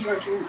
your journey.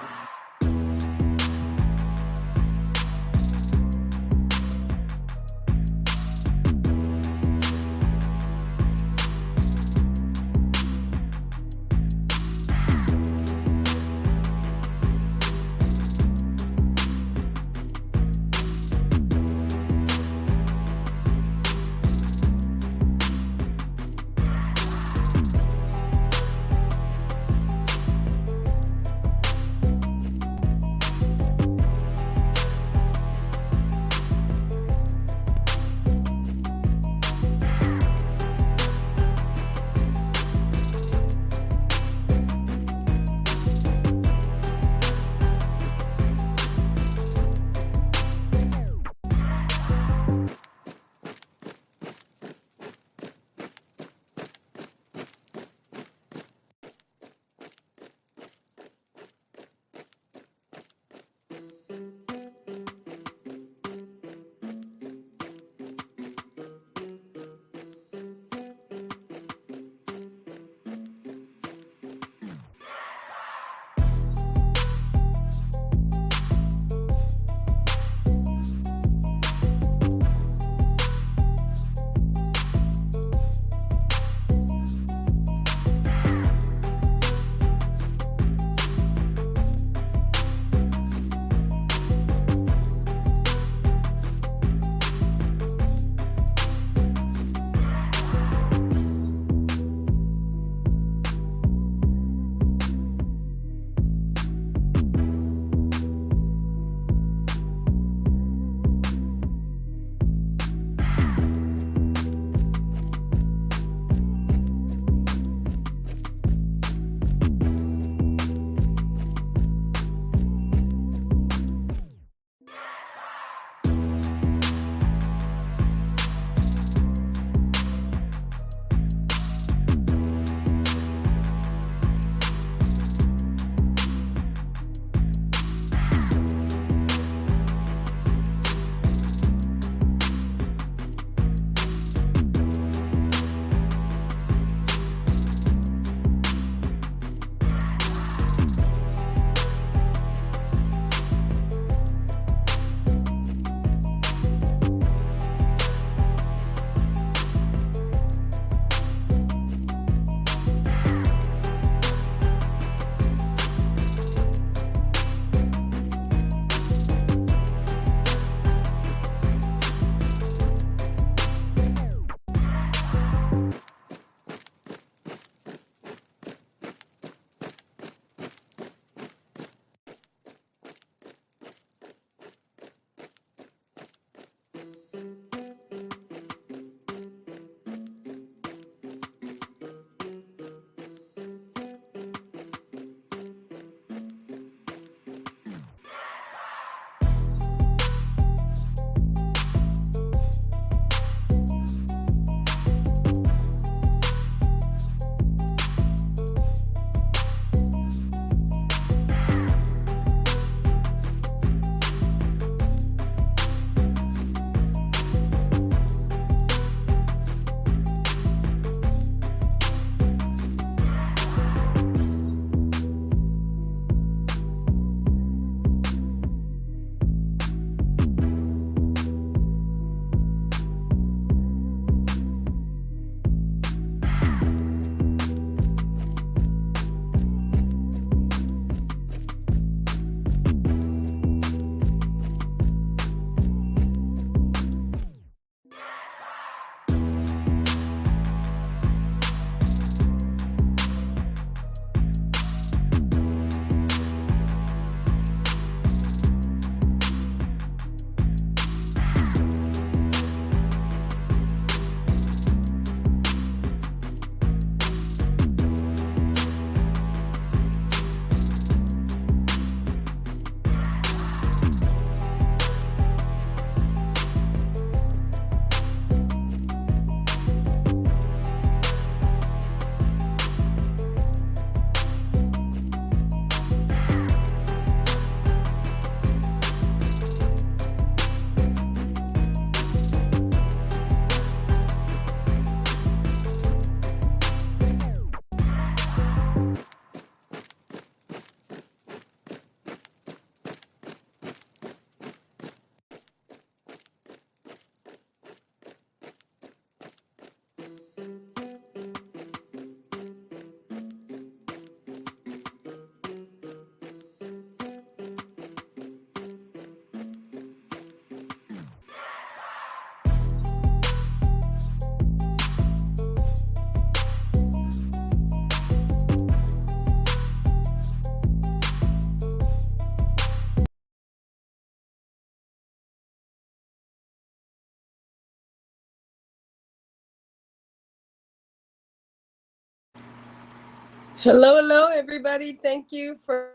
Hello, hello, everybody. Thank you for.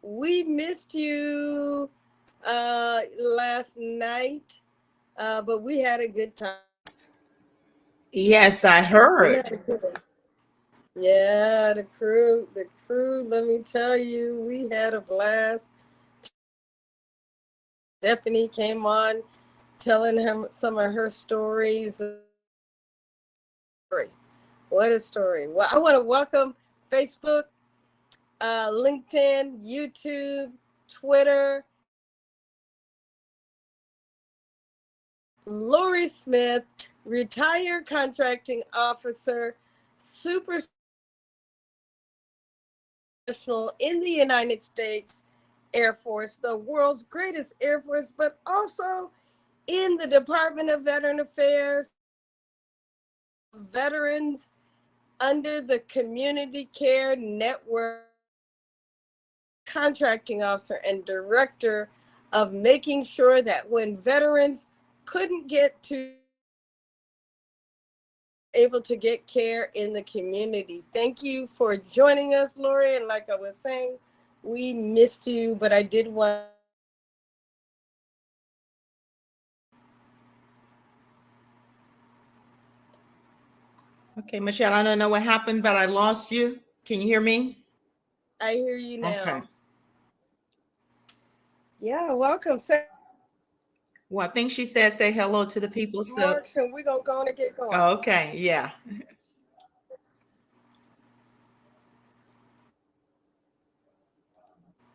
We missed you last night, but we had a good time. Yes, I We heard. had a good. Yeah, the crew. Let me tell you, we had a blast. Stephanie came on, telling him some of her stories. What a story! Well, I want to welcome Facebook, LinkedIn, YouTube, Twitter. Lori Smith, retired contracting officer, super professional in the United States Air Force, the world's greatest Air Force, but also in the Department of Veteran Affairs, veterans under the Community Care Network, contracting officer and director of making sure that when veterans couldn't get to able to get care in the community. Thank you for joining us, Lori. And like I was saying, we missed you, but I did want. Okay, Michelle, I don't know what happened, but I lost you. Can you hear me? I hear you Okay. now. Yeah, welcome. Well, I think she said say hello to the people. So, Marks, and we're gonna go on and get going. okay, yeah.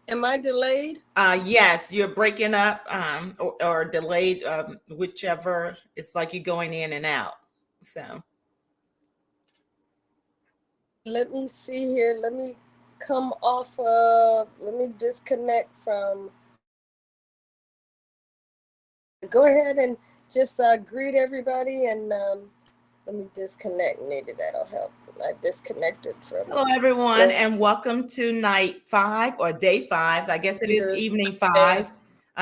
Am I delayed? Yes, you're breaking up or delayed, whichever. It's like you're going in and out. So, Let me see here. Let me come off let me disconnect from. Go ahead and just greet everybody, and let me disconnect. Maybe that'll help. I disconnected from hello, everyone, and welcome to night 5 or day 5. I guess it is evening 5.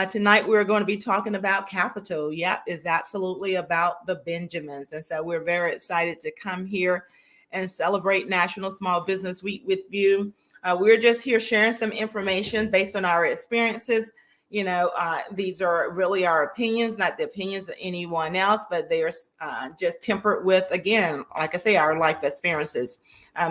Tonight, we're going to be talking about capital. Yep, it's absolutely about the Benjamins. And so we're very excited to come here and celebrate National Small Business Week with you. We're just here sharing some information based on our experiences. These are really our opinions, not the opinions of anyone else, but they're just tempered with, again, like I say, our life experiences.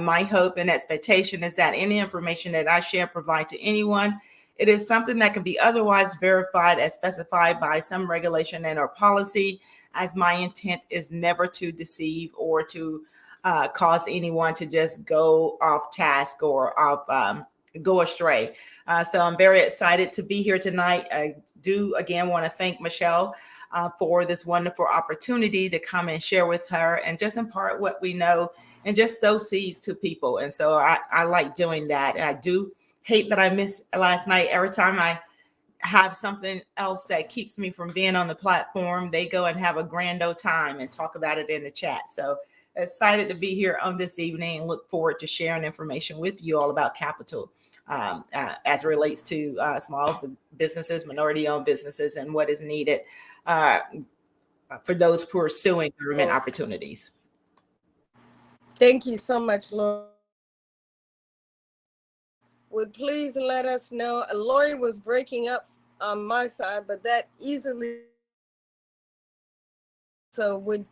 My hope and expectation is that any information that I share provide to anyone, it is something that can be otherwise verified as specified by some regulation and or policy, as my intent is never to deceive or to cause anyone to just go off task or go astray. So I'm very excited to be here tonight. I do again want to thank Michelle for this wonderful opportunity to come and share with her and just impart what we know and just sow seeds to people. And so I like doing that. I do hate that I missed last night. Every time I have something else that keeps me from being on the platform, they go and have a grand old time and talk about it in the chat. So excited to be here on this evening and look forward to sharing information with you all about capital as it relates to small businesses, minority-owned businesses, and what is needed for those pursuing government opportunities. Thank you so much, Lori. Would please let us know. Lori was breaking up on my side, but that easily. So would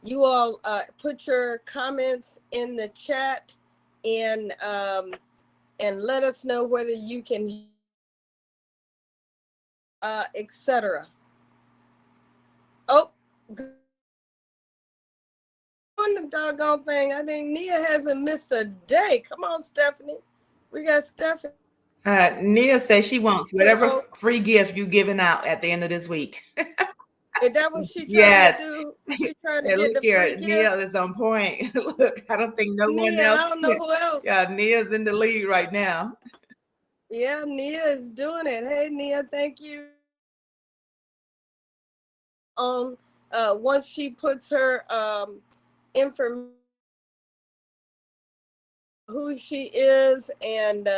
you all put your comments in the chat and let us know whether you can, etc. Oh, on the doggone thing. I think Nia hasn't missed a day. Come on, Stephanie. We got Stephanie. Nia says she wants whatever free gift you giving out at the end of this week. Is that what she trying Yes. to do? She trying to Yeah, get look the here, free gift? Nia is on point. Look, I don't think no one Nia, else. I don't know who else. Yeah, Nia's in the lead right now. Yeah, Nia is doing it. Hey, Nia, thank you. Once she puts her information, who she is, and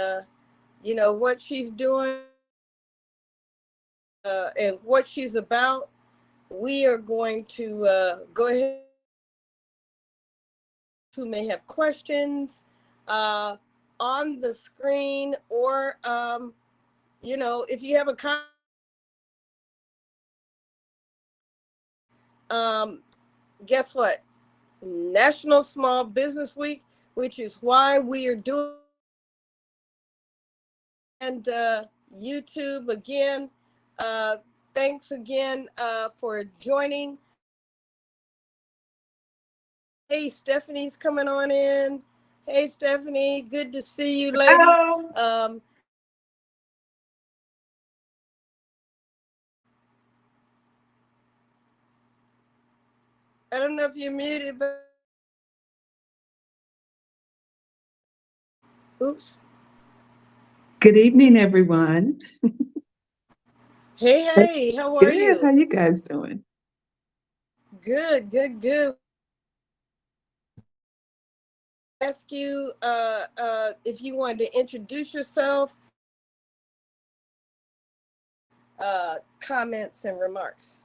what she's doing, and what she's about, we are going to go ahead. who may have questions on the screen, or if you have a guess what? National Small Business Week, which is why we are doing, and YouTube again. Thanks again for joining. Hey, Stephanie's coming on in. Hey, Stephanie, good to see you, lady. Hello. I don't know if you're muted, but oops. Good evening, everyone. Hey, how are you? How you guys doing? Good. Ask you if you wanted to introduce yourself, comments and remarks.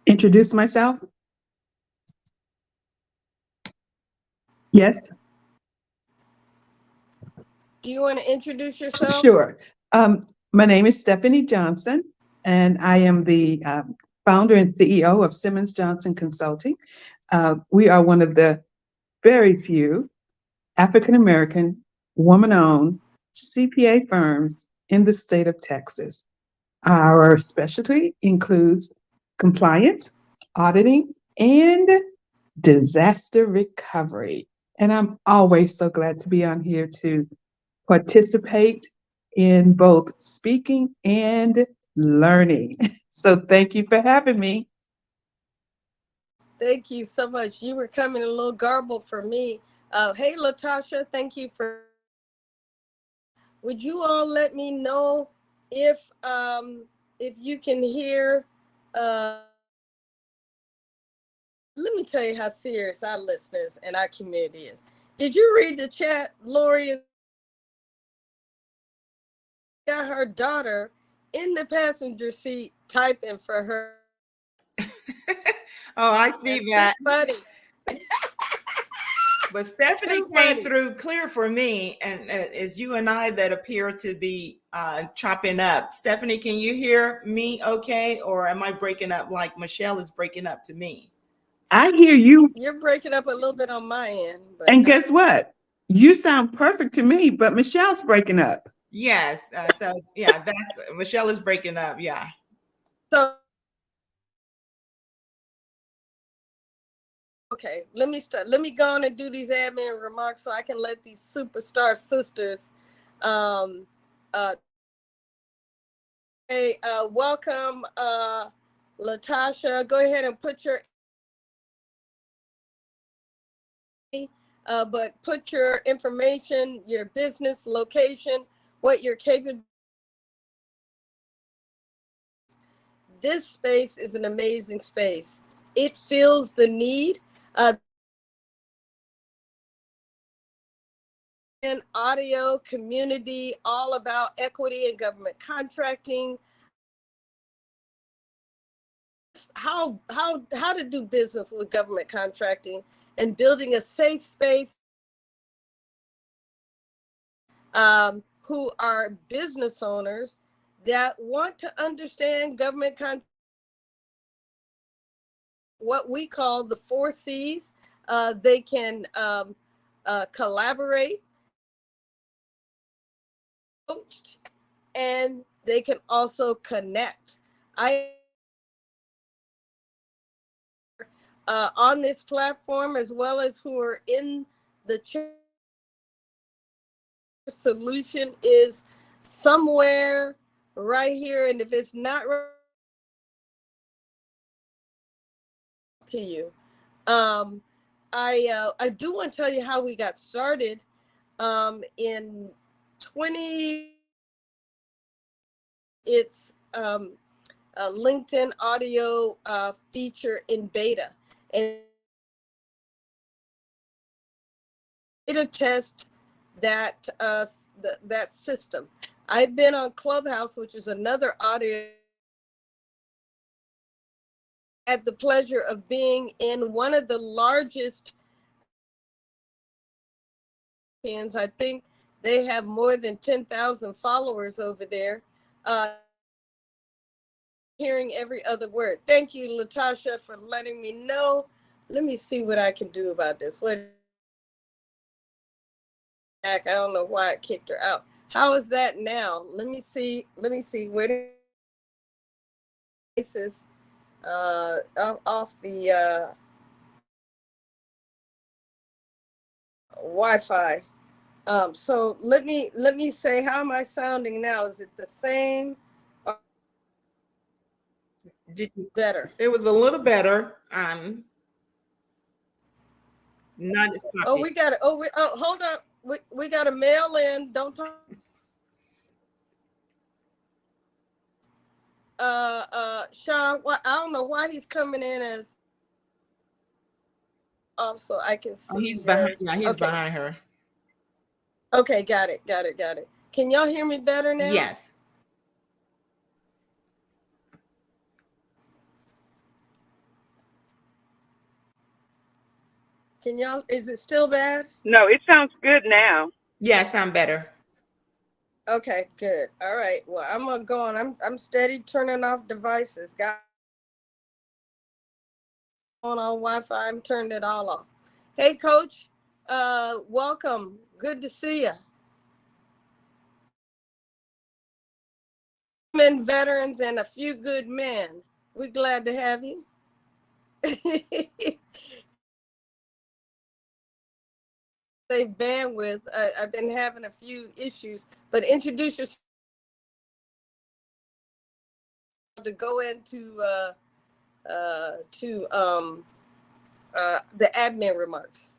Introduce myself? Yes. Do you want to introduce yourself? Sure. My name is Stephanie Johnson, and I am the founder and CEO of Simmons Johnson Consulting. We are one of the very few African-American, woman-owned CPA firms in the state of Texas. Our specialty includes compliance, auditing, and disaster recovery. And I'm always so glad to be on here to participate in both speaking and learning. So thank you for having me. Thank you so much. You were coming a little garbled for me. Hey, Latasha, thank you for. Would you all let me know if you can hear? Let me tell you how serious our listeners and our community is. Did you read the chat? Lori got her daughter in the passenger seat typing for her. Oh, I see that. Funny. But Stephanie came through clear for me, and it's you and I that appear to be chopping up. Stephanie, can you hear me okay, or am I breaking up like Michelle is breaking up to me? I hear you. You're breaking up a little bit on my end. And guess what? You sound perfect to me, but Michelle's breaking up. Yes. So yeah, that's Michelle is breaking up. Yeah. So okay, let me start. Let me go on and do these admin remarks so I can let these superstar sisters. Welcome, Latasha. Go ahead and put your. But put your information, your business location, what you're capable. This space is an amazing space. It fills the need. In audio community, all about equity and government contracting. How to do business with government contracting and building a safe space. Who are business owners that want to understand government what we call the 4 Cs. They can collaborate, coach, and they can also connect. On this platform, as well as who are in the solution is somewhere right here, and if it's not right to you, I do want to tell you how we got started. In 20, it's a LinkedIn audio feature in beta, and beta test that that system. I've been on Clubhouse, which is another audio. Had the pleasure of being in one of the largest I think they have more than 10,000 followers over there. Hearing every other word. Thank you, Latasha, for letting me know. Let me see what I can do about this. I don't know why I kicked her out. How is that now? Let me see. Where this is off the Wi-Fi. So let me say, how am I sounding now? Is it the same or better? It was a little better. Not as Oh, we got it. Hold up. We got a mail in. Don't talk. Sean, I don't know why he's coming in as off, so I can see. Oh, he's behind. Yeah, he's behind her. Okay, got it. Can y'all hear me better now? Yes. Can y'all? Is it still bad? No, it sounds good now. Yeah, it sounds better. Okay, good. All right. Well, I'm gonna go on. I'm steady turning off devices. Got on Wi-Fi. I'm turning it all off. Hey, Coach. Welcome. Good to see you. Men, veterans, and a few good men. We're glad to have you. Say bandwidth. I've been having a few issues, but introduce yourself to go into the admin remarks.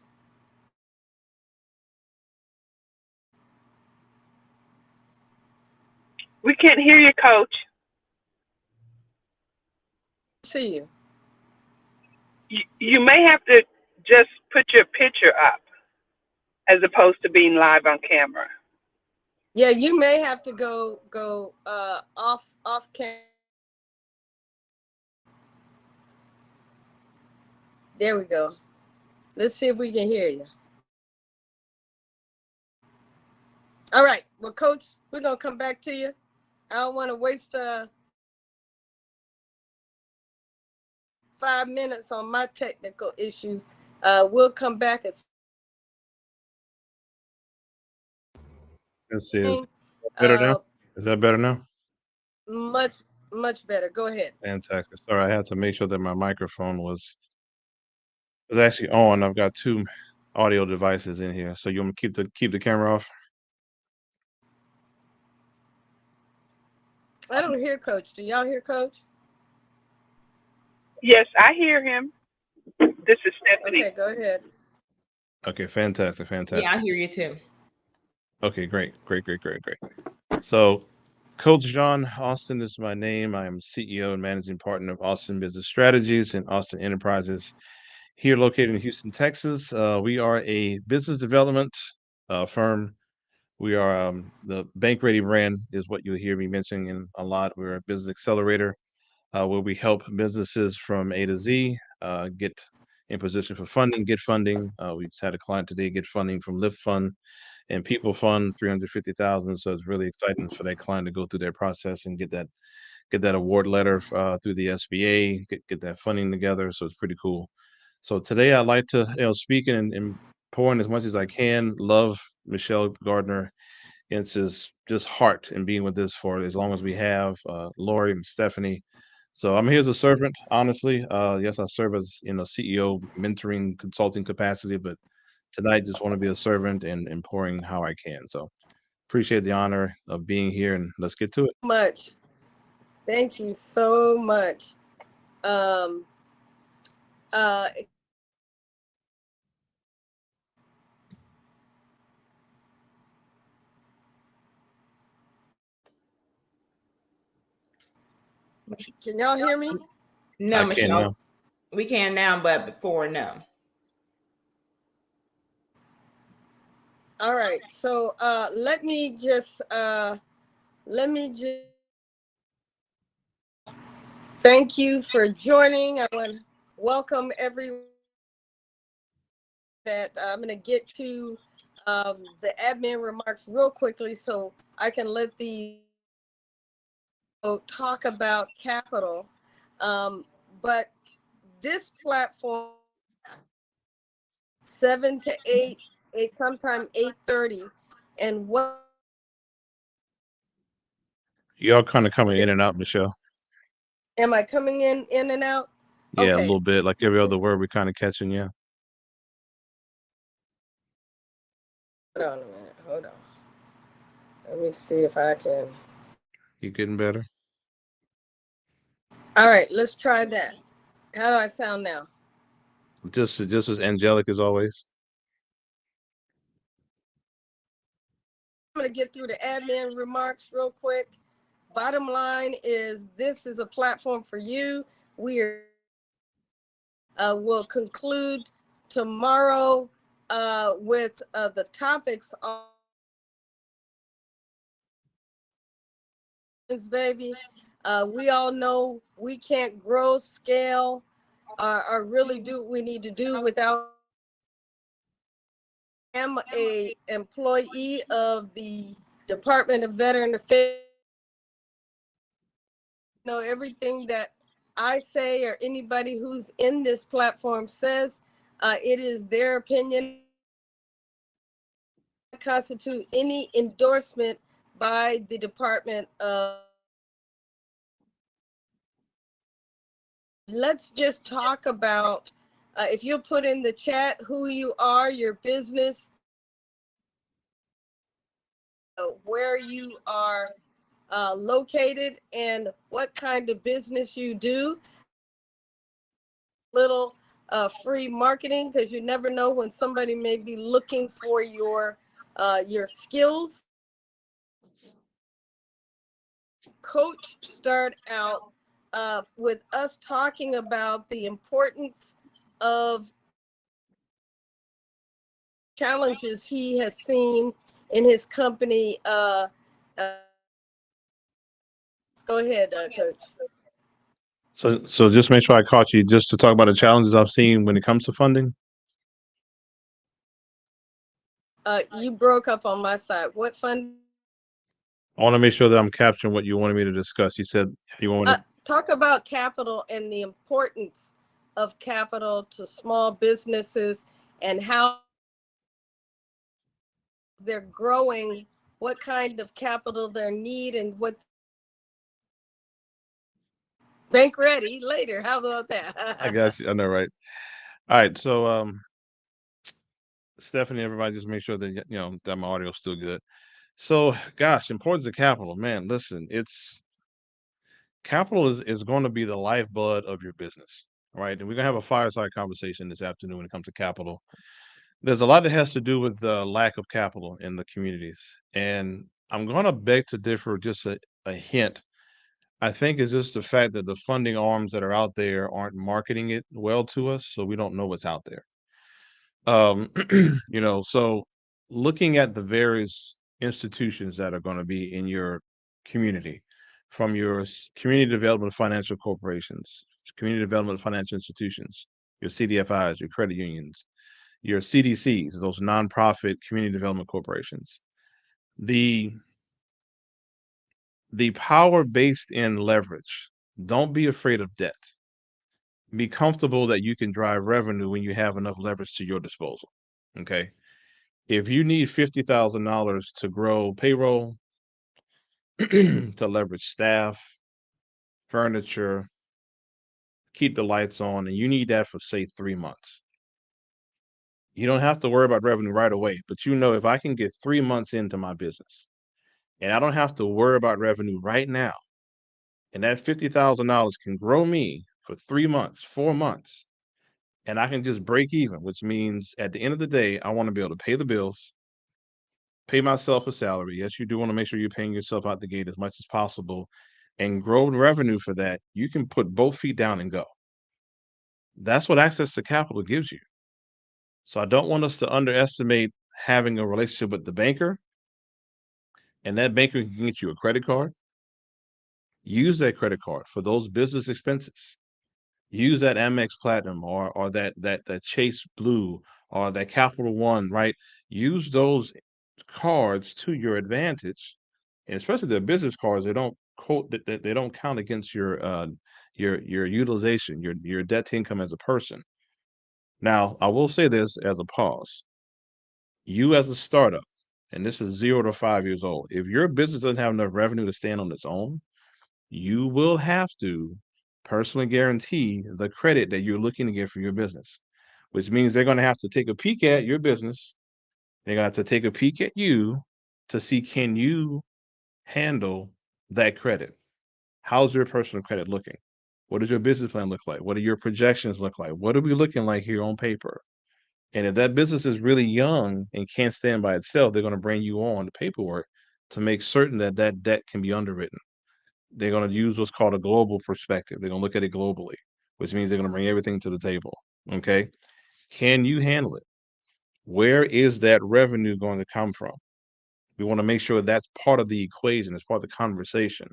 We can't hear you, Coach. See you. You may have to just put your picture up as opposed to being live on camera. Yeah, you may have to go off camera. There we go. Let's see if we can hear you. All right. Well, Coach, we're gonna come back to you. I don't want to waste 5 minutes on my technical issues. We'll come back as This is better now. Is that better now? much better. Go ahead. Fantastic. Sorry, I had to make sure that my microphone was actually on. I've got 2 audio devices in here. So you want me to keep the camera off? I don't hear Coach. Do y'all hear Coach? Yes, I hear him. This is Stephanie. Okay, go ahead. Okay, fantastic. Yeah, I hear you too. Okay, great. So Coach John Austin is my name. I am CEO and managing partner of Austin Business Strategies and Austin Enterprises, here located in Houston, Texas. We are a business development firm. We are the Bank Ready brand is what you'll hear me mentioning a lot. We're a business accelerator where we help businesses from A to Z get in position for funding, get funding. We just had a client today get funding from Lift Fund and People Fund, 350,000. So it's really exciting for that client to go through their process and get that award letter through the SBA, get that funding together. So it's pretty cool. So today I'd like to speak and pour in as much as I can. Love Michelle Gardner-Ince's just heart in being with this for as long as we have. Lori and Stephanie. So I'm here as a servant, honestly. Yes, I serve as CEO, mentoring, consulting capacity, but tonight just want to be a servant and pouring how I can. So appreciate the honor of being here, and let's get to it. Thank you so much. Can y'all hear me? No, Michelle. We can now, but before, no. All right. So let me just thank you for joining. I want to welcome everyone that I'm going to get to the admin remarks real quickly so I can let the talk about capital. But this platform, 7 to 8, sometime 8:30, and what Y'all kind of coming in and out, Michelle. am I coming in and out? Yeah, a Okay. little bit. Like every other word, we're kind of catching you. Hold on a minute. Hold on. Let me see if I can. You getting better? All right, let's try that. How do I sound now? Just as angelic as always. I'm going to get through the admin remarks real quick. Bottom line is this is a platform for you. We will conclude tomorrow with the topics on this, baby. We all know we can't grow, scale, or really do what we need to do without. I am a employee of the Department of Veteran Affairs. You know, everything that I say or anybody who's in this platform says, it is their opinion. Constitute any endorsement by the Department of. Let's just talk about, if you'll put in the chat who you are, your business, where you are located, and what kind of business you do. Little free marketing, because you never know when somebody may be looking for your skills. Coach start out with us talking about the importance of challenges he has seen in his company. Go ahead, Coach. So just make sure I caught you just to talk about the challenges I've seen when it comes to funding. You broke up on my side. What fund? I want to make sure that I'm capturing what you wanted me to discuss. You said you want to talk about capital and the importance of capital to small businesses and how they're growing, what kind of capital they need, and what bank ready later. How about that? I got you. I know, right? All right. So, Stephanie, everybody, just make sure that you know that my audio is still good. So, gosh, importance of capital, man. Listen, it's capital is going to be the lifeblood of your business, right? And we're gonna have a fireside conversation this afternoon when it comes to capital. There's a lot that has to do with the lack of capital in the communities, and I'm going to beg to differ. Just a hint. I think is just the fact that the funding arms that are out there aren't marketing it well to us, so we don't know what's out there. So looking at the various institutions that are going to be in your community, from your community development financial corporations, community development financial institutions, your CDFIs, your credit unions, your CDCs, those nonprofit community development corporations. The power based in leverage. Don't be afraid of debt. Be comfortable that you can drive revenue when you have enough leverage to your disposal. Okay. If you need $50,000 to grow payroll, to leverage staff, furniture, keep the lights on, and you need that for, say, 3 months. You don't have to worry about revenue right away, but if I can get 3 months into my business and I don't have to worry about revenue right now, and that $50,000 can grow me for 3 months, 4 months, and I can just break even, which means at the end of the day, I want to be able to pay the bills, pay myself a salary. Yes, you do want to make sure you're paying yourself out the gate as much as possible and grow revenue for that. You can put both feet down and go. That's what access to capital gives you. So I don't want us to underestimate having a relationship with the banker, and that banker can get you a credit card. Use that credit card for those business expenses. Use that Amex Platinum or that Chase Blue or that Capital One, right? use those cards to your advantage, and especially the business cards. They don't they don't count against your utilization, your debt to income as a person. Now, I will say this as a pause. You as a startup, and this is 0 to 5 years old, if your business doesn't have enough revenue to stand on its own, you will have to personally guarantee the credit that you're looking to get for your business, which means they're going to have to take a peek at your business. They're going to have to take a peek at you to see, can you handle that credit? How's your personal credit looking? What does your business plan look like? What do your projections look like? What are we looking like here on paper? And if that business is really young and can't stand by itself, they're going to bring you on the paperwork to make certain that that debt can be underwritten. They're going to use what's called a global perspective. They're going to look at it globally, which means they're going to bring everything to the table. Okay. Can you handle it? Where is that revenue going to come from? We want to make sure that's part of the equation, it's part of the conversation.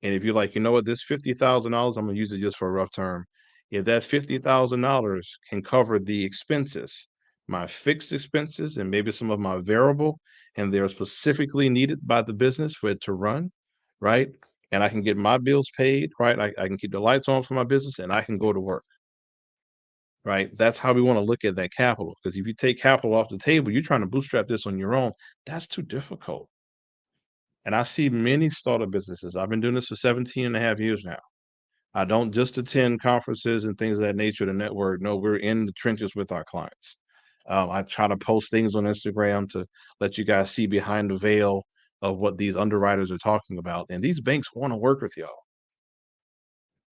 And if you're like, you know what, this $50,000, I'm going to use it just for a rough term. If that $50,000 can cover the expenses, my fixed expenses, and maybe some of my variable, and they're specifically needed by the business for it to run, right? And I can get my bills paid, right? I can keep the lights on for my business and I can go to work, right? That's how we want to look at that capital. Because if you take capital off the table, you're trying to bootstrap this on your own. That's too difficult. And I see many startup businesses. I've been doing this for 17 and a half years now. I don't just attend conferences and things of that nature to network. No, we're in the trenches with our clients. I try to post things on Instagram to let you guys see behind the veil of what these underwriters are talking about. And these banks want to work with y'all.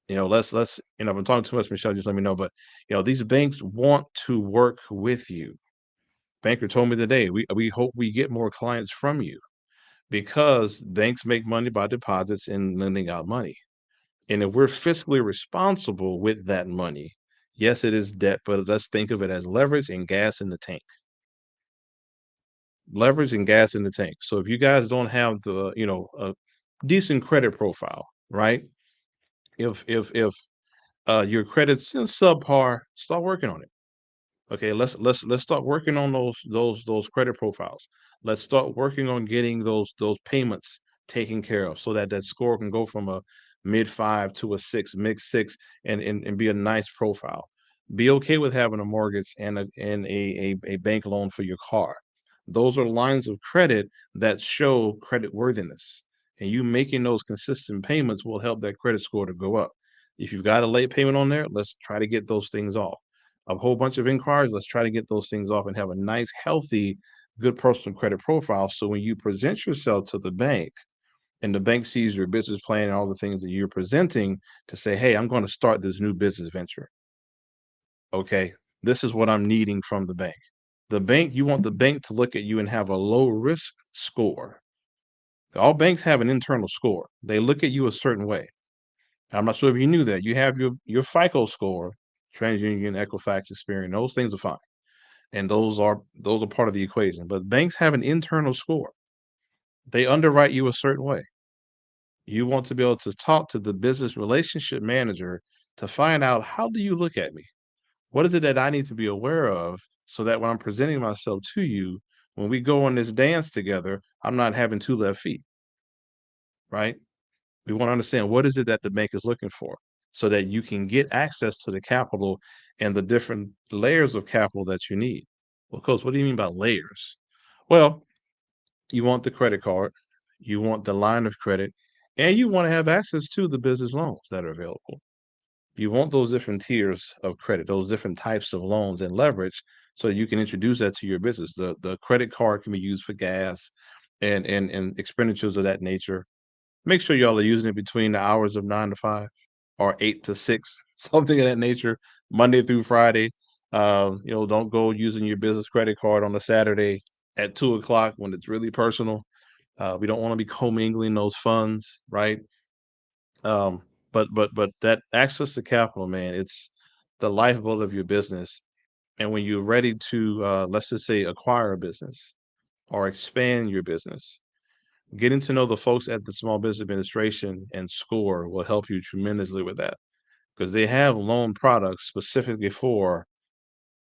Let's if I'm talking too much, Michelle, just let me know. But these banks want to work with you. Banker told me today, we hope we get more clients from you, because banks make money by deposits and lending out money. And if we're fiscally responsible with that money, yes, it is debt, but let's think of it as leverage and gas in the tank. Leverage and gas in the tank. So if you guys don't have the, a decent credit profile, right? If your credit's subpar, start working on it. Okay, let's start working on those credit profiles. Let's start working on getting those payments taken care of, so that score can go from a mid-5 to a 6, mid-6, and be a nice profile. Be okay with having a mortgage and a bank loan for your car. Those are lines of credit that show credit worthiness, and you making those consistent payments will help that credit score to go up. If you've got a late payment on there, let's try to get those things off. A whole bunch of inquiries, let's try to get those things off and have a nice, healthy, good personal credit profile. So when you present yourself to the bank and the bank sees your business plan and all the things that you're presenting, to say, hey, I'm going to start this new business venture. Okay, this is what I'm needing from the bank. You want the bank to look at you and have a low risk score. All banks have an internal score. They look at you a certain way. I'm not sure if you knew that. You have your FICO score, TransUnion, Equifax, Experian. Those things are fine, and those are part of the equation. But banks have an internal score. They underwrite you a certain way. You want to be able to talk to the business relationship manager to find out, how do you look at me? What is it that I need to be aware of, so that when I'm presenting myself to you, when we go on this dance together, I'm not having two left feet, right? We want to understand, what is it that the bank is looking for, so that you can get access to the capital and the different layers of capital that you need. Well, Coach, what do you mean by layers? Well, you want the credit card, you want the line of credit, and you want to have access to the business loans that are available. You want those different tiers of credit, those different types of loans and leverage, so you can introduce that to your business. The credit card can be used for gas and expenditures of that nature. Make sure y'all are using it between the hours of 9 to 5 or 8 to 6, something of that nature, Monday through Friday. Don't go using your business credit card on a Saturday at 2 o'clock when it's really personal. We don't want to be commingling those funds, right? But that access to capital, man, it's the lifeblood of your business. And when you're ready to, let's just say, acquire a business or expand your business, getting to know the folks at the Small Business Administration and SCORE will help you tremendously with that, because they have loan products specifically for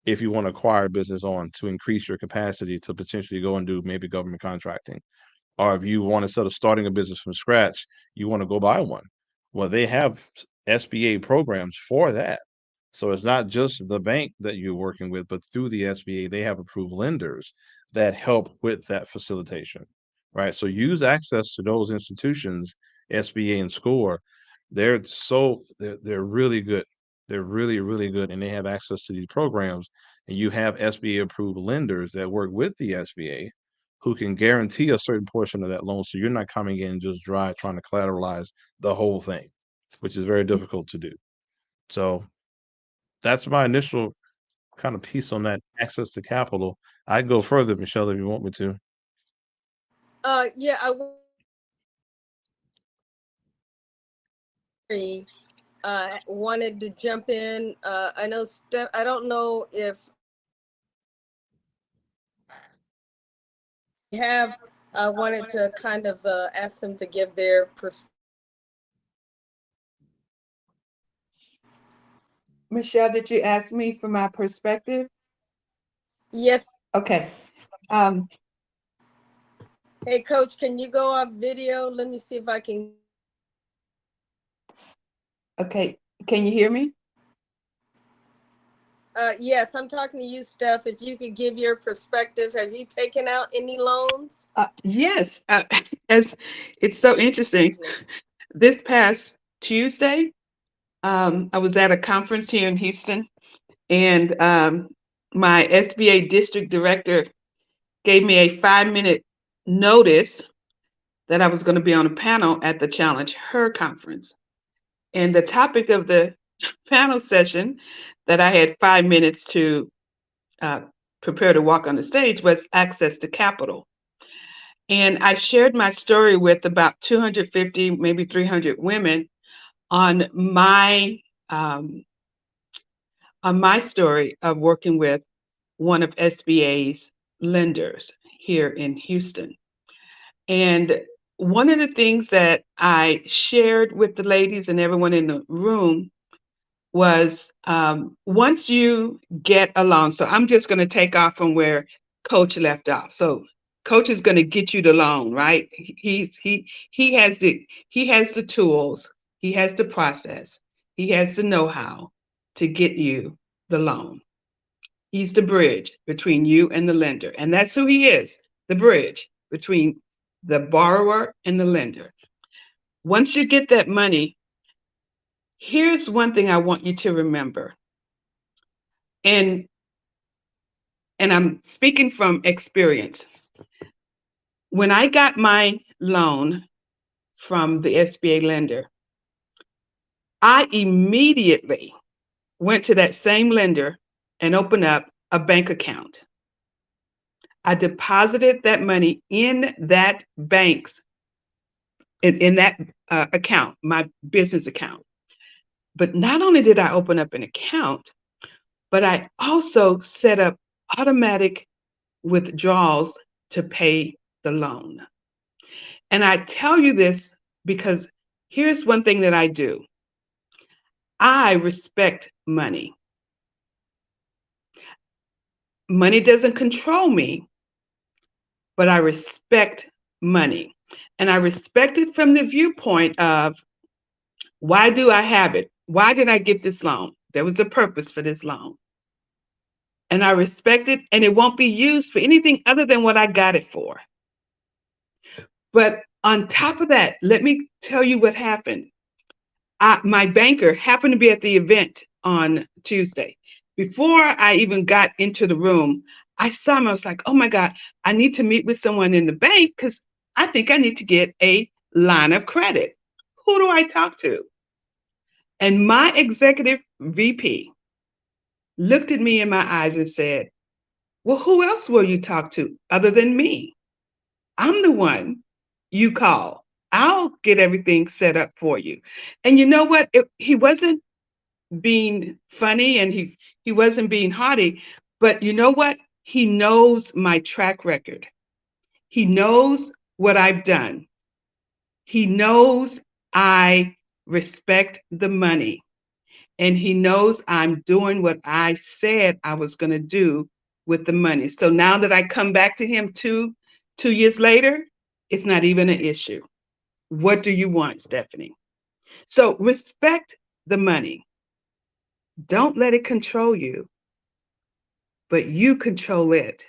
if you want to acquire a business on to increase your capacity to potentially go and do maybe government contracting. Or if you want, instead of starting a business from scratch, you want to go buy one. Well, they have SBA programs for that. So it's not just the bank that you're working with, but through the SBA, they have approved lenders that help with that facilitation, right? So use access to those institutions, SBA and SCORE. They're really good. They're really, really good. And they have access to these programs. And you have SBA approved lenders that work with the SBA who can guarantee a certain portion of that loan. So you're not coming in just dry trying to collateralize the whole thing, which is very difficult to do. So that's my initial kind of piece on that access to capital. I'd go further, Michelle, if you want me to. Yeah, wanted to jump in. I know Steph, I don't know if you have wanted to kind of ask them to give their perspective. Michelle, did you ask me for my perspective? Yes. Okay. Hey, Coach, can you go off video? Let me see if I can. Okay. Can you hear me? Yes, I'm talking to you, Steph. If you could give your perspective, have you taken out any loans? Yes. As it's so interesting. This past Tuesday, I was at a conference here in Houston, and my SBA district director gave me a 5-minute notice that I was going to be on a panel at the Challenge Her conference. And the topic of the panel session that I had 5 minutes to prepare to walk on the stage was access to capital. And I shared my story with about 250, maybe 300 women on my story of working with one of SBA's lenders here in Houston. And one of the things that I shared with the ladies and everyone in the room was once you get a loan, so I'm just going to take off from where Coach left off. So Coach is going to get you the loan, right? He has the tools, he has the process, he has the know-how to get you the loan. He's the bridge between you and the lender, and that's who he is, the bridge between the borrower and the lender. Once you get that money, here's one thing I want you to remember. And I'm speaking from experience. When I got my loan from the SBA lender, I immediately went to that same lender and opened up a bank account. I deposited that money in that bank's in that account, my business account. But not only did I open up an account, but I also set up automatic withdrawals to pay the loan. And I tell you this because here's one thing that I do. I respect money. Money doesn't control me, but I respect money. And I respect it from the viewpoint of, why do I have it? Why did I get this loan? There was a purpose for this loan. And I respect it, and it won't be used for anything other than what I got it for. But on top of that, let me tell you what happened. My banker happened to be at the event on Tuesday. Before I even got into the room, I saw him. I was like, oh my God, I need to meet with someone in the bank because I think I need to get a line of credit. Who do I talk to? And my executive VP looked at me in my eyes and said, well, who else will you talk to other than me? I'm the one you call. I'll get everything set up for you. And you know what? He wasn't being funny, and he wasn't being haughty, but you know what? He knows my track record. He knows what I've done. He knows I respect the money. and he knows I'm doing what I said I was going to do with the money. So now that I come back to him 2 years later, it's not even an issue. What do you want, Stephanie? So respect the money. Don't let it control you, but you control it.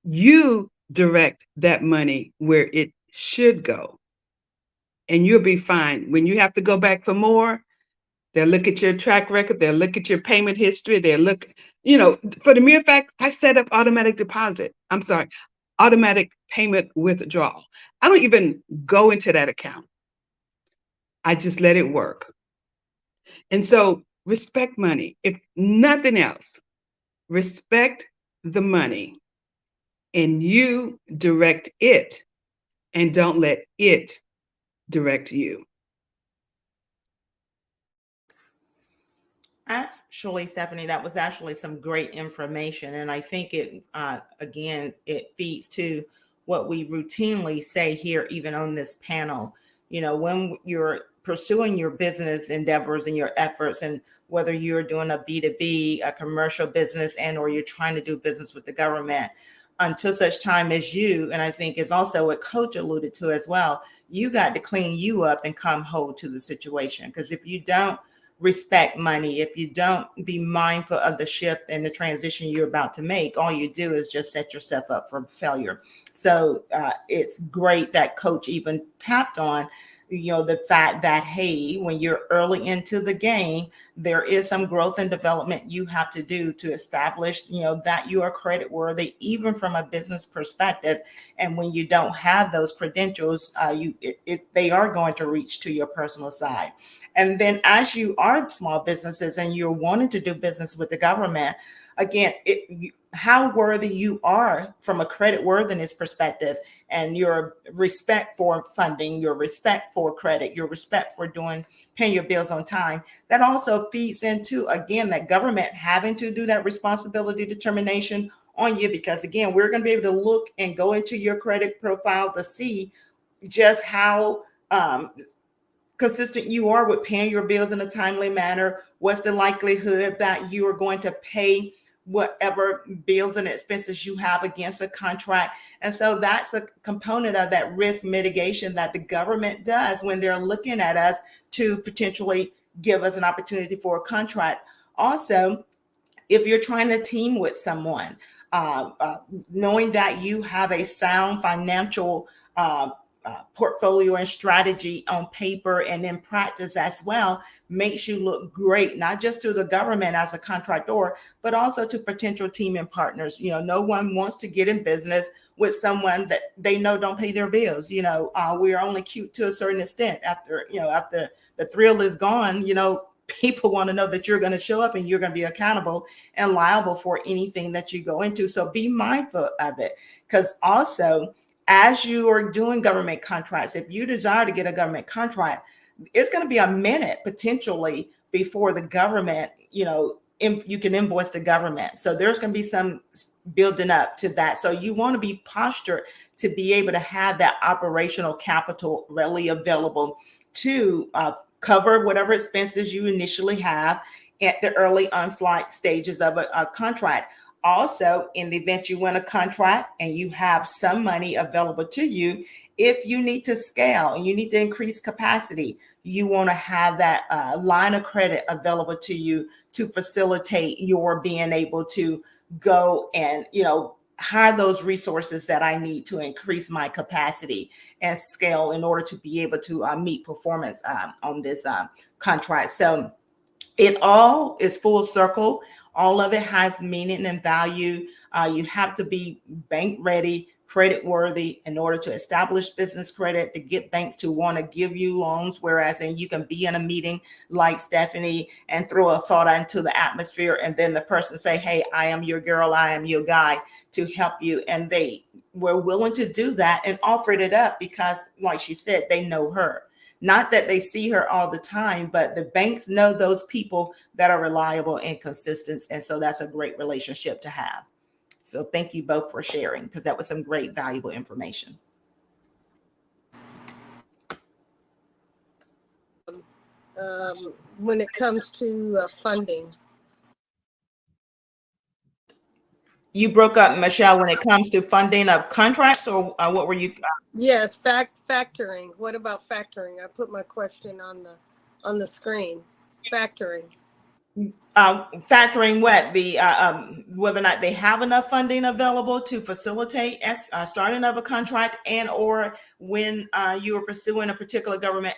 You direct that money where it should go, and you'll be fine. When you have to go back for more, they'll look at your track record, they'll look at your payment history, they'll look, for the mere fact I set up automatic payment withdrawal. I don't even go into that account. I just let it work. And so respect money. If nothing else, respect the money, and you direct it, and don't let it direct you. Actually, Stephanie, that was actually some great information. And I think it, again, it feeds to what we routinely say here, even on this panel. When you're pursuing your business endeavors and your efforts, and whether you're doing a B2B, a commercial business, and or you're trying to do business with the government, until such time as you, and I think is also what Coach alluded to as well, you got to clean you up and come whole to the situation. Because if you don't respect money, if you don't be mindful of the shift and the transition you're about to make, all you do is just set yourself up for failure. So it's great that Coach even tapped on, the fact that, hey, when you're early into the game, there is some growth and development you have to do to establish, that you are credit worthy, even from a business perspective. And when you don't have those credentials, they are going to reach to your personal side. And then as you are small businesses and you're wanting to do business with the government, again, how worthy you are from a credit worthiness perspective, and your respect for funding, your respect for credit, your respect for paying your bills on time, that also feeds into, again, that government having to do that responsibility determination on you. Because again, we're going to be able to look and go into your credit profile to see just how consistent you are with paying your bills in a timely manner. What's the likelihood that you are going to pay whatever bills and expenses you have against a contract? And so that's a component of that risk mitigation that the government does when they're looking at us to potentially give us an opportunity for a contract. Also, if you're trying to team with someone, knowing that you have a sound financial portfolio and strategy on paper and in practice as well, makes you look great, not just to the government as a contractor, but also to potential team and partners. No one wants to get in business with someone that they know don't pay their bills. We are only cute to a certain extent. After the thrill is gone, people want to know that you're going to show up and you're going to be accountable and liable for anything that you go into. So be mindful of it, because also, as you are doing government contracts, if you desire to get a government contract, it's going to be a minute potentially before the government, you can invoice the government. So there's going to be some building up to that. So you want to be postured to be able to have that operational capital readily available to cover whatever expenses you initially have at the early onslaught stages of a contract. Also, in the event you win a contract and you have some money available to you, if you need to scale and you need to increase capacity, you want to have that line of credit available to you to facilitate your being able to go and, hire those resources that I need to increase my capacity and scale in order to be able to meet performance on this contract. So it all is full circle. All of it has meaning and value. You have to be bank ready, credit worthy in order to establish business credit, to get banks to want to give you loans. Whereas, and you can be in a meeting like Stephanie and throw a thought into the atmosphere, and then the person say, hey, I am your girl, I am your guy to help you. And they were willing to do that and offered it up because, like she said, they know her. Not that they see her all the time, but the banks know those people that are reliable and consistent. And so that's a great relationship to have. So thank you both for sharing, because that was some great, valuable information. when it comes to funding. You broke up, Michelle, when it comes to funding of contracts, or what were you? Yes, factoring. What about factoring? I put my question on the screen. Factoring. Factoring what the whether or not they have enough funding available to facilitate starting of a contract, and or when you are pursuing a particular government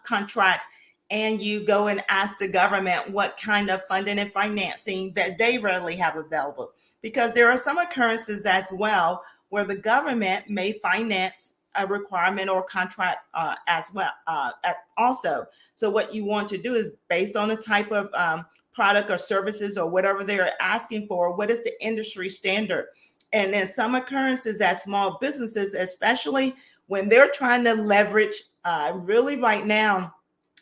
contract and you go and ask the government what kind of funding and financing that they readily have available, because there are some occurrences as well where the government may finance a requirement or contract as well also. So what you want to do is, based on the type of product or services or whatever they're asking for, what is the industry standard? And in some occurrences as small businesses, especially when they're trying to leverage, really right now,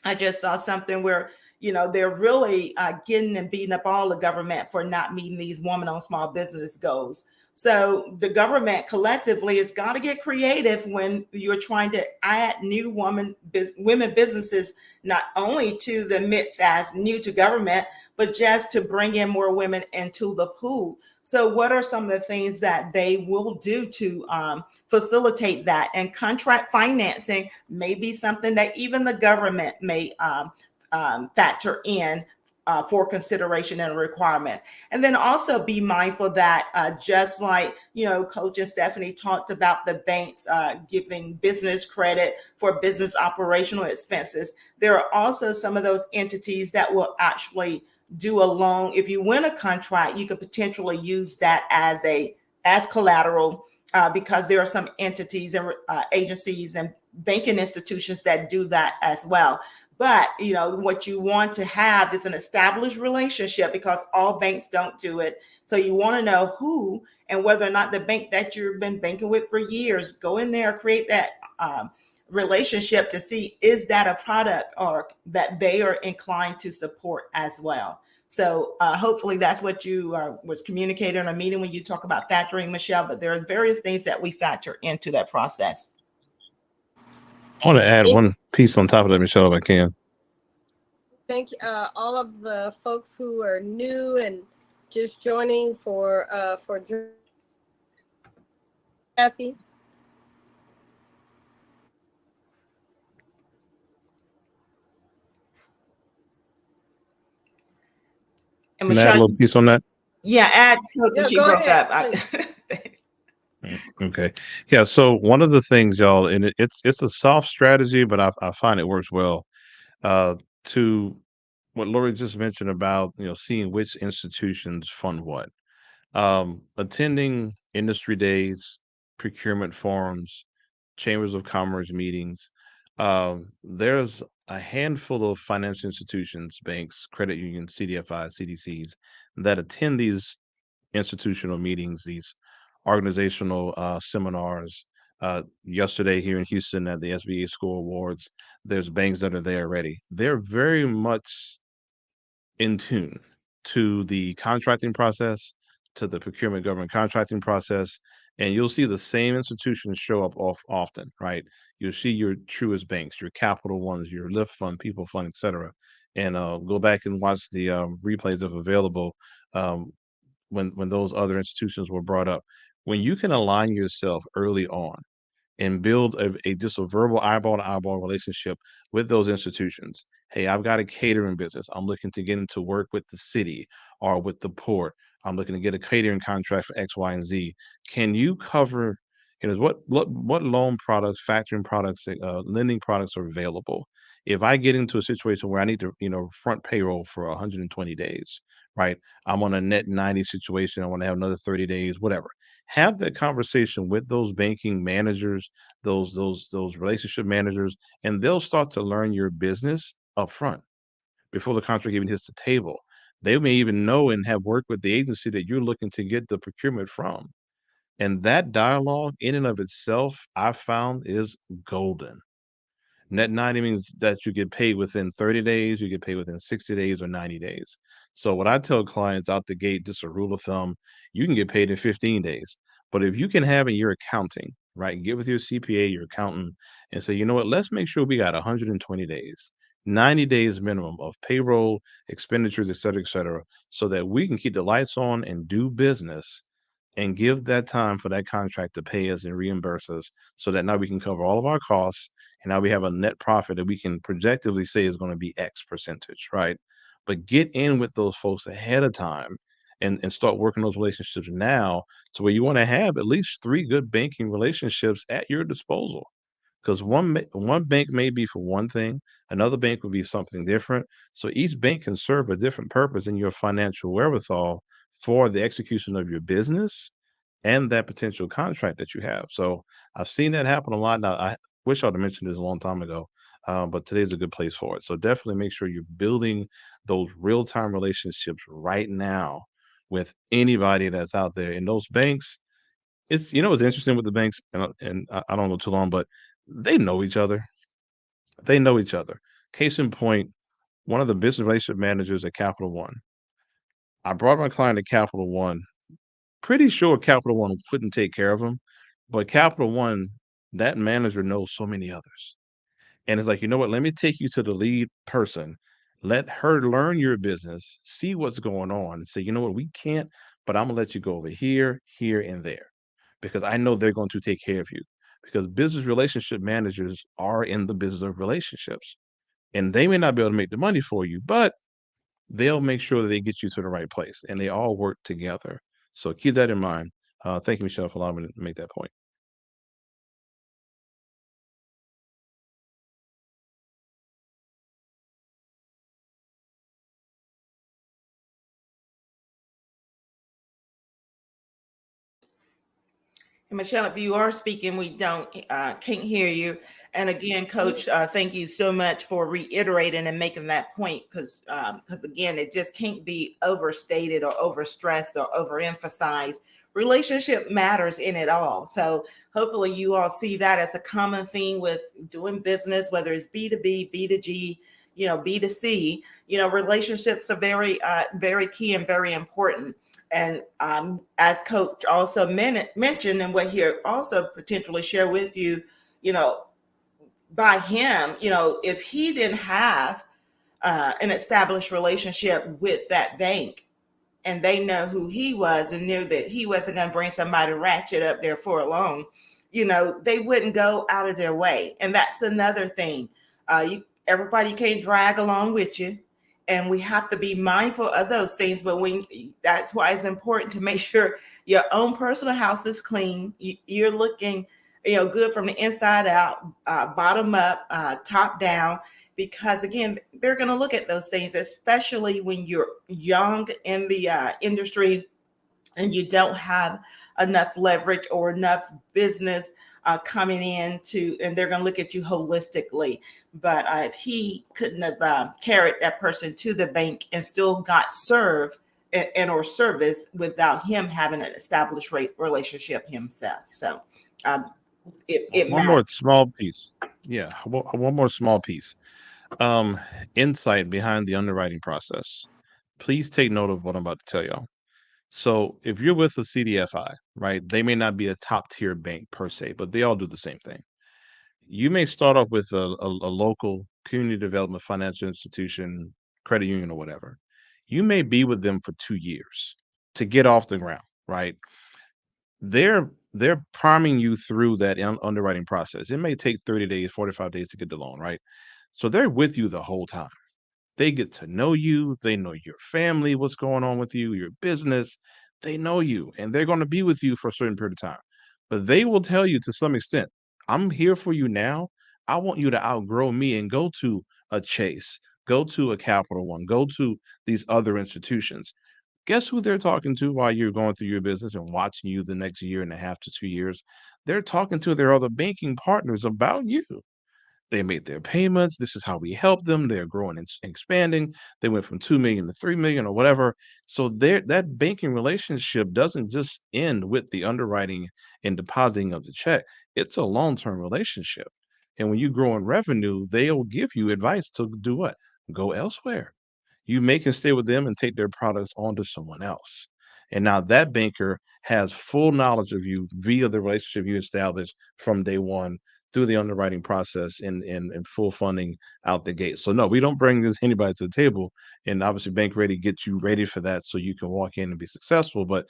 I just saw something where, they're really getting and beating up all the government for not meeting these woman-owned small business goals. So the government collectively has got to get creative when you're trying to add new women businesses, not only to the midst as new to government, but just to bring in more women into the pool. So what are some of the things that they will do to facilitate that? And contract financing may be something that even the government may factor in for consideration and requirement. And then also be mindful that just like, Coach and Stephanie talked about the banks giving business credit for business operational expenses, there are also some of those entities that will actually do a loan. If you win a contract, you could potentially use that as collateral because there are some entities and agencies and banking institutions that do that as well. But, what you want to have is an established relationship, because all banks don't do it. So you want to know who and whether or not the bank that you've been banking with for years, go in there, create that relationship to see, is that a product or that they are inclined to support as well. So hopefully that's what you was communicating in a meeting when you talk about factoring, Michelle, but there are various things that we factor into that process. I want to add one piece on top of that, Michelle, if I can. Thank all of the folks who are new and just joining for Kathy. And Can I add a little piece on that? Yeah, add to it. She broke up. Okay. Yeah. So one of the things, y'all, and it's a soft strategy, but I find it works well. To what Lori just mentioned about, seeing which institutions fund what. Attending industry days, procurement forums, chambers of commerce meetings. There's a handful of financial institutions, banks, credit unions, CDFIs, CDCs that attend these institutional meetings, these organizational seminars. Yesterday here in Houston at the SBA School Awards, there's banks that are there already. They're very much in tune to the contracting process, to the procurement government contracting process, and you'll see the same institutions show up often, right? You'll see your Truist banks, your Capital Ones, your Lyft Fund, People Fund, etc. And go back and watch the replays if available when those other institutions were brought up. When you can align yourself early on and build just a verbal eyeball to eyeball relationship with those institutions. Hey, I've got a catering business. I'm looking to get into work with the city or with the port. I'm looking to get a catering contract for X, Y, and Z. Can you cover, what loan products, factoring products, lending products are available? If I get into a situation where I need to, front payroll for 120 days, right? I'm on a net 90 situation. I want to have another 30 days, whatever. Have that conversation with those banking managers, those relationship managers, and they'll start to learn your business up front before the contract even hits the table. They may even know and have worked with the agency that you're looking to get the procurement from. And that dialogue in and of itself, I found, is golden. Net 90 means that you get paid within 30 days, you get paid within 60 days or 90 days. So what I tell clients out the gate, just a rule of thumb, you can get paid in 15 days. But if you can have in your accounting, right, get with your CPA, your accountant, and say, you know what, let's make sure we got 120 days. 90 days minimum of payroll, expenditures, et cetera, so that we can keep the lights on and do business and give that time for that contract to pay us and reimburse us so that now we can cover all of our costs and now we have a net profit that we can projectively say is going to be X percentage, right? But get in with those folks ahead of time and start working those relationships now to where you want to have at least 3 good banking relationships at your disposal. Because one bank may be for one thing, another bank would be something different. So each bank can serve a different purpose in your financial wherewithal for the execution of your business and that potential contract that you have. So I've seen that happen a lot. Now, I wish I'd have mentioned this a long time ago, but today's a good place for it. So definitely make sure you're building those real time relationships right now with anybody that's out there. And those banks, it's it's interesting with the banks, and I don't go too long, but they know each other. They know each other. Case in point, one of the business relationship managers at Capital One. I brought my client to Capital One. Pretty sure Capital One couldn't take care of him, but Capital One, that manager knows so many others. And it's like, you know what? Let me take you to the lead person. Let her learn your business, see what's going on, and say, you know what? We can't, but I'm gonna let you go over here, here, and there, because I know they're going to take care of you. Because business relationship managers are in the business of relationships, and they may not be able to make the money for you, but they'll make sure that they get you to the right place, and they all work together. So keep that in mind. Thank you, Michelle, for allowing me to make that point. And Michelle, if you are speaking, we can't hear you. And again, Coach, thank you so much for reiterating and making that point, because again, it just can't be overstated or overstressed or overemphasized. Relationship matters in it all. So hopefully you all see that as a common theme with doing business, whether it's B2B, B2G, B2C. Relationships are very, very key and very important. And as Coach also mentioned, and what he also potentially share with you, by him, if he didn't have an established relationship with that bank, and they know who he was and knew that he wasn't going to bring somebody ratchet up there for a loan, they wouldn't go out of their way. And that's another thing. Everybody can't drag along with you. And we have to be mindful of those things. But that's why it's important to make sure your own personal house is clean. You're looking, good from the inside out, bottom up, top down. Because again, they're going to look at those things, especially when you're young in the industry and you don't have enough leverage or enough business coming in and they're going to look at you holistically. But if he couldn't have carried that person to the bank and still got served and or service without him having an established relationship himself. So it One matters. more small piece. Yeah, one more small piece. Insight behind the underwriting process. Please take note of what I'm about to tell y'all. So if you're with a CDFI, right, they may not be a top tier bank per se, but they all do the same thing. You may start off with a local community development financial institution, credit union, or whatever. You may be with them for 2 years to get off the ground, right? They're priming you through that underwriting process. It may take 30 days, 45 days to get the loan, right? So they're with you the whole time. They get to know you. They know your family, what's going on with you, your business. They know you, and they're going to be with you for a certain period of time. But they will tell you to some extent, I'm here for you now. I want you to outgrow me and go to a Chase, go to a Capital One, go to these other institutions. Guess who they're talking to while you're going through your business and watching you the next year and a half to 2 years? They're talking to their other banking partners about you. They made their payments. This is how we help them. They're growing and expanding. They went from 2 million to 3 million or whatever. So that banking relationship doesn't just end with the underwriting and depositing of the check. It's a long-term relationship. And when you grow in revenue, they'll give you advice to do what? Go elsewhere. You make and stay with them and take their products on to someone else. And now that banker has full knowledge of you via the relationship you established from day one through the underwriting process and full funding out the gate. So no, we don't bring anybody to the table. And obviously Bank Ready gets you ready for that so you can walk in and be successful. But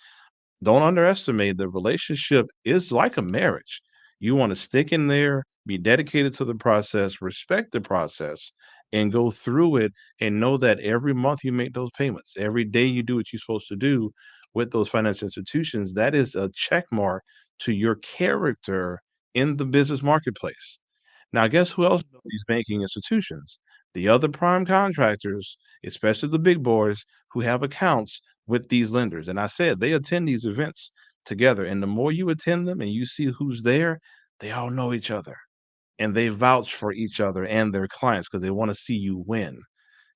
don't underestimate the relationship is like a marriage. You want to stick in there, be dedicated to the process, respect the process, and go through it and know that every month you make those payments, every day you do what you're supposed to do with those financial institutions, that is a check mark to your character in the business marketplace. Now, guess who else knows these banking institutions? The other prime contractors, especially the big boys who have accounts with these lenders. And I said they attend these events together. And the more you attend them and you see who's there, they all know each other and they vouch for each other and their clients because they want to see you win.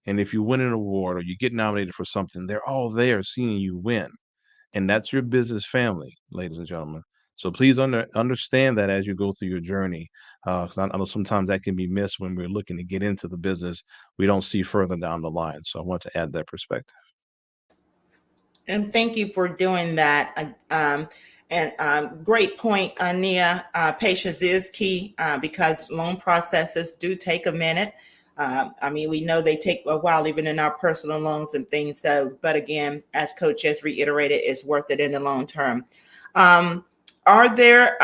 And if you win an award or you get nominated for something, they're all there seeing you win. And that's your business family, ladies and gentlemen. So please understand that as you go through your journey, because I know sometimes that can be missed when we're looking to get into the business. We don't see further down the line. So I want to add that perspective. And thank you for doing that. Great point, Nia. Patience is key because loan processes do take a minute. I mean, we know they take a while, even in our personal loans and things. So, but again, as Coach has reiterated, it's worth it in the long term. Are there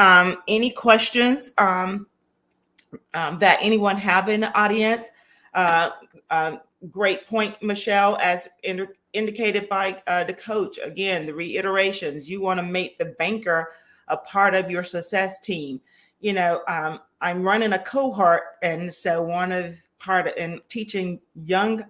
any questions that anyone have in the audience? Great point, Michelle, as indicated by the coach. Again, the reiterations, you want to make the banker a part of your success team. You know, I'm running a cohort, and so one of part in teaching young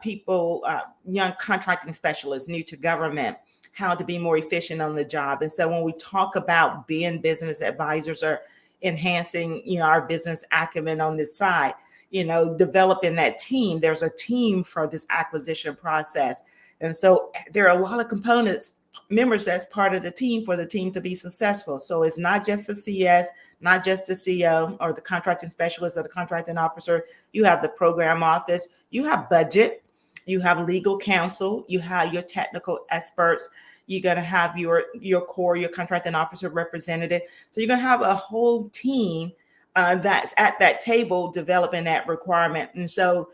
people, young contracting specialists new to government, how to be more efficient on the job. And so when we talk about being business advisors or enhancing, you know, our business acumen on this side, you know, developing that team, there's a team for this acquisition process. And so there are a lot of components, members that's part of the team for the team to be successful. So it's not just the CS, not just the CO or the contracting specialist or the contracting officer. You have the program office, you have budget, you have legal counsel, you have your technical experts, you're going to have your core, your contracting officer representative. So you're going to have a whole team that's at that table developing that requirement. And so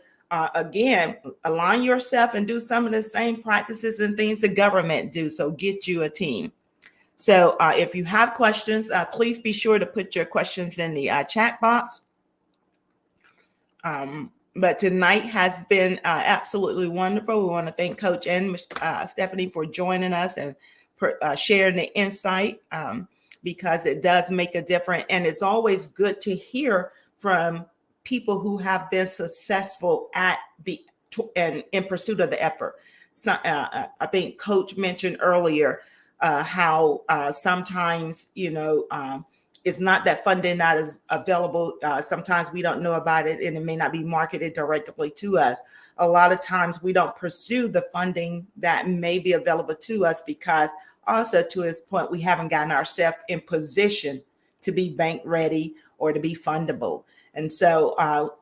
again, align yourself and do some of the same practices and things the government do. So get you a team. So if you have questions, please be sure to put your questions in the chat box. But tonight has been absolutely wonderful. We want to thank Coach and Stephanie for joining us and sharing the insight because it does make a difference. And it's always good to hear from people who have been successful at and in pursuit of the effort. So, I think Coach mentioned earlier how sometimes, you know, it's not that funding not is available. Sometimes we don't know about it and it may not be marketed directly to us. A lot of times we don't pursue the funding that may be available to us because also to his point, we haven't gotten ourselves in position to be bank ready or to be fundable. And so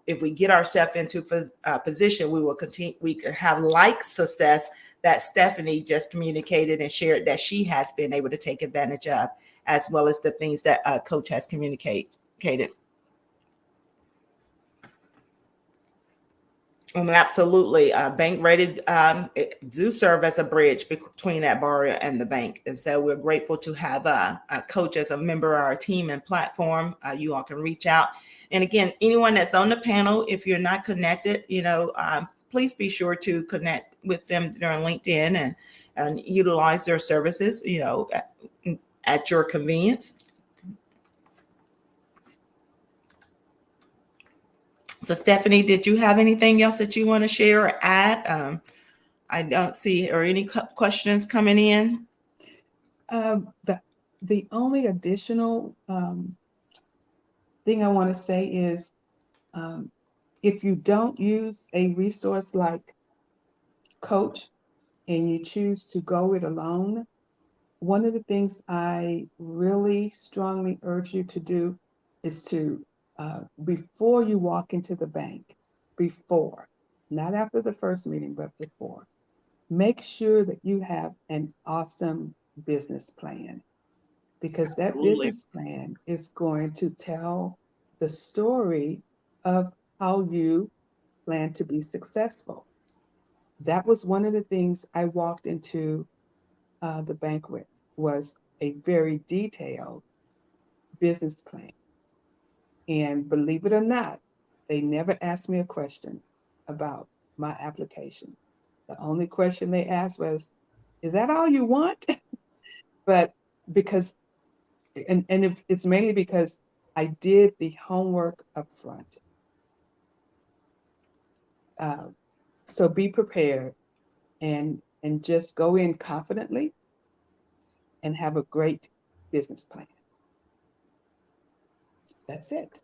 if we get ourselves into position, we will continue, we can have like success that Stephanie just communicated and shared that she has been able to take advantage of, as well as the things that Coach has communicated. Absolutely. Bank Ready do serve as a bridge between that borrower and the bank. And so we're grateful to have a Coach as a member of our team and platform. You all can reach out. And again, anyone that's on the panel, if you're not connected, you know, please be sure to connect with them during LinkedIn and utilize their services, you know, at your convenience. So Stephanie, did you have anything else that you want to share or add? I don't see or any questions coming in. The only additional thing I want to say is if you don't use a resource like Coach and you choose to go it alone, one of the things I really strongly urge you to do is to, before you walk into the bank, not after the first meeting, but before, make sure that you have an awesome business plan, because that business plan is going to tell the story of how you plan to be successful. That was one of the things I walked into the banquet, was a very detailed business plan. And believe it or not, they never asked me a question about my application. The only question they asked was, is that all you want? But because, it's mainly because I did the homework up front. So be prepared and just go in confidently and have a great business plan. That's it.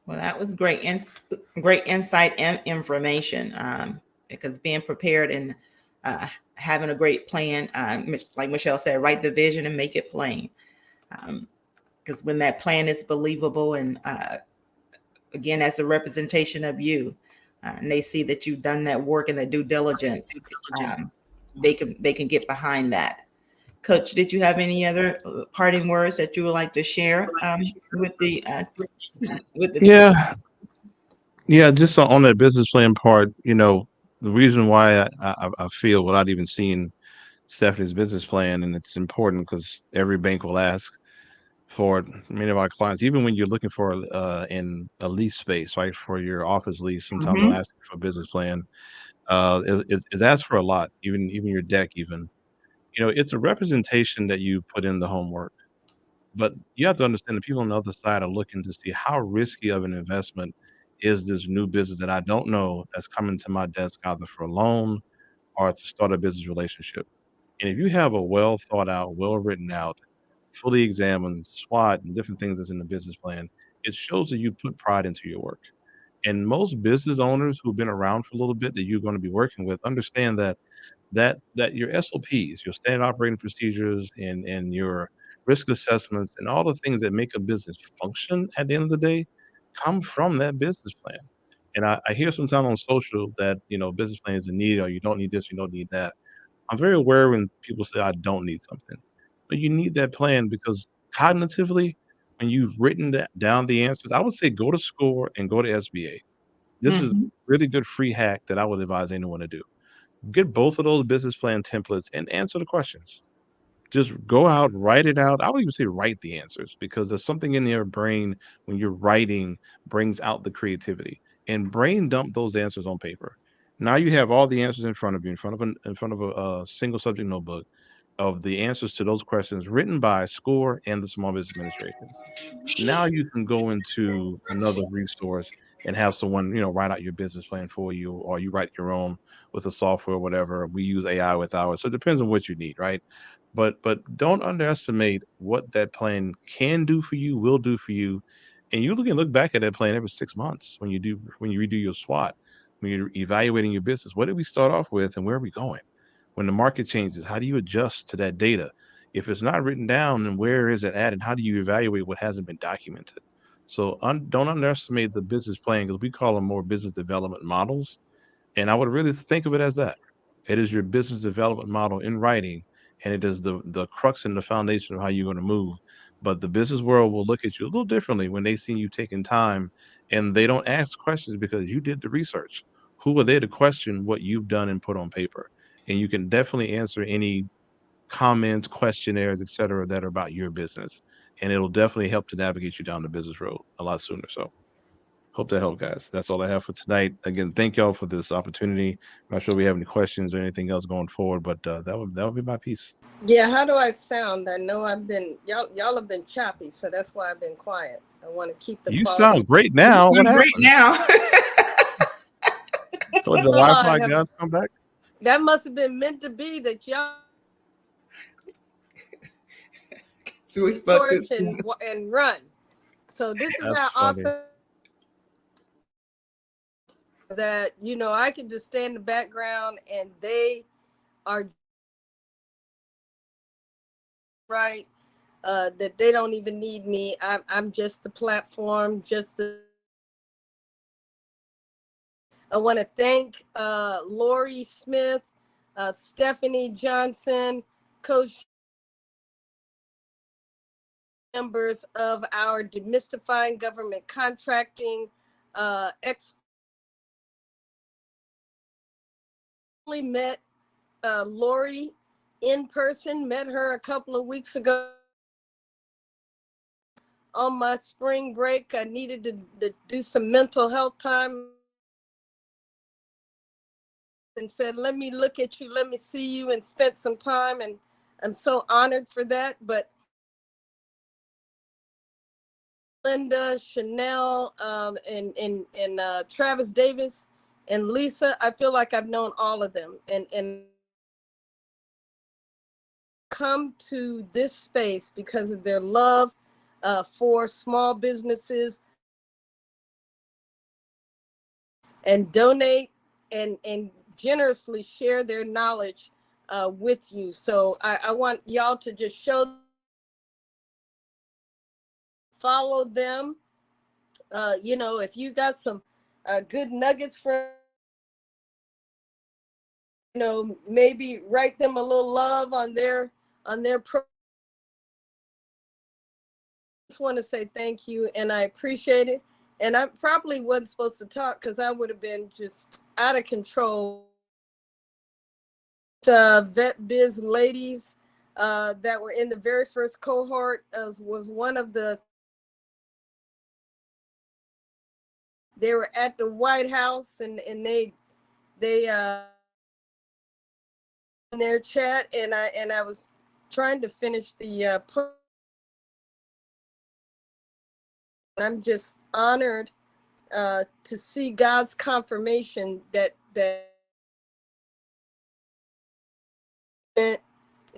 Well, that was great insight and information, because being prepared and having a great plan, like Michelle said, write the vision and make it plain. Because when that plan is believable and again, as a representation of you, and they see that you've done that work and that due diligence, they can get behind that. Coach, did you have any other parting words that you would like to share with the Yeah, just on that business plan part, the reason why I feel, without even seeing Stephanie's business plan, and it's important because every bank will ask for it. Many of our clients, even when you're looking for in a lease space, right, for your office lease, sometimes they'll ask you for a business plan. It's asked for a lot, even your deck, even. It's a representation that you put in the homework. But you have to understand the people on the other side are looking to see how risky of an investment is this new business that I don't know that's coming to my desk either for a loan or to start a business relationship. And if you have a well thought out, well written out, fully examined SWOT and different things that's in the business plan, it shows that you put pride into your work. And most business owners who've been around for a little bit that you're going to be working with understand that your SOPs, your standard operating procedures, and your risk assessments, and all the things that make a business function at the end of the day, come from that business plan. And I hear sometimes on social that business plan is a need, or you don't need this, you don't need that. I'm very aware when people say I don't need something, but you need that plan because cognitively, when you've written down the answers, I would say go to SCORE and go to SBA. This is a really good free hack that I would advise anyone to do. Get both of those business plan templates and answer the questions. Just go out, write it out. I would even say write the answers because there's something in your brain when you're writing brings out the creativity, and brain dump those answers on paper. Now you have all the answers in front of you, in front of a single subject notebook of the answers to those questions written by SCORE and the Small Business Administration. Now you can go into another resource and have someone, write out your business plan for you, or you write your own with a software or whatever. We use AI with ours. So it depends on what you need, right? But don't underestimate what that plan can do for you, will do for you. And you can look back at that plan every 6 months when you redo your SWOT, when you're evaluating your business. What did we start off with and where are we going? When the market changes, how do you adjust to that data? If it's not written down, then where is it at, and how do you evaluate what hasn't been documented? So don't underestimate the business plan because we call them more business development models. And I would really think of it as that. It is your business development model in writing, and it is the crux and the foundation of how you're going to move. But the business world will look at you a little differently when they see you taking time, and they don't ask questions because you did the research. Who are they to question what you've done and put on paper? And you can definitely answer any comments, questionnaires, et cetera, that are about your business. And it'll definitely help to navigate you down the business road a lot sooner. So hope that helped, guys. That's all I have for tonight. Again, thank y'all for this opportunity. I'm not sure we have any questions or anything else going forward, but that would be my piece. Yeah, how do I sound? I know I've been y'all have been choppy, so that's why I've been quiet. I want to keep the You quality. sound great now. What happened? Great now. So the Wi-Fi guys come back? That must have been meant to be that y'all So we spoke to and run. So this is That's how funny. awesome that I can just stay in the background and they are right. That they don't even need me. I'm just the platform, I want to thank Lori Smith, Stephanie Johnson, Coach members of our Demystifying Government Contracting met Lori in person, met her a couple of weeks ago on my spring break. I needed to do some mental health time and said, let me look at you, let me see you, and spent some time, and I'm so honored for that. But Linda, Chanel, and Travis Davis and Lisa, I feel like I've known all of them, and come to this space because of their love for small businesses and donate and generously share their knowledge with you. So I want y'all to just follow them. If you got some good nuggets for, maybe write them a little love on their pro. Just want to say thank you, and I appreciate it. And I probably wasn't supposed to talk because I would have been just out of control. Vet Biz ladies that were in the very first cohort was one of the. They were at the White House, and they in their chat, and I was trying to finish the. I'm just honored to see God's confirmation that it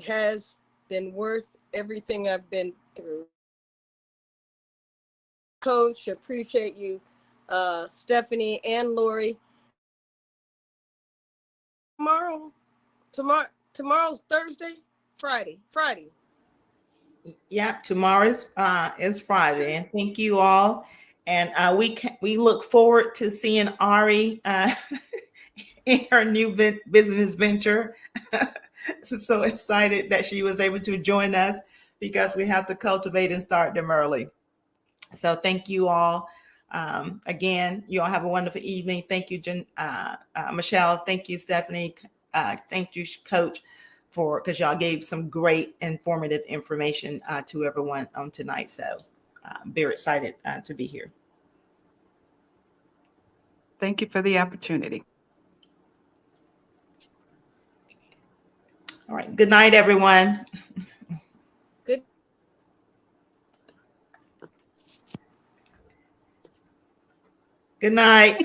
has been worth everything I've been through. Coach, appreciate you, Stephanie and Lori. Tomorrow's Thursday, Friday. Yeah, tomorrow is Friday, and thank you all. And we look forward to seeing Ari in her new business venture. So excited that she was able to join us because we have to cultivate and start them early. So thank you all. Again, you all have a wonderful evening. Thank you, Michelle. Thank you, Stephanie. Thank you, Coach, because y'all gave some great informative information to everyone on tonight. So I'm very excited to be here. Thank you for the opportunity. All right. Good night, everyone. Good. Good night.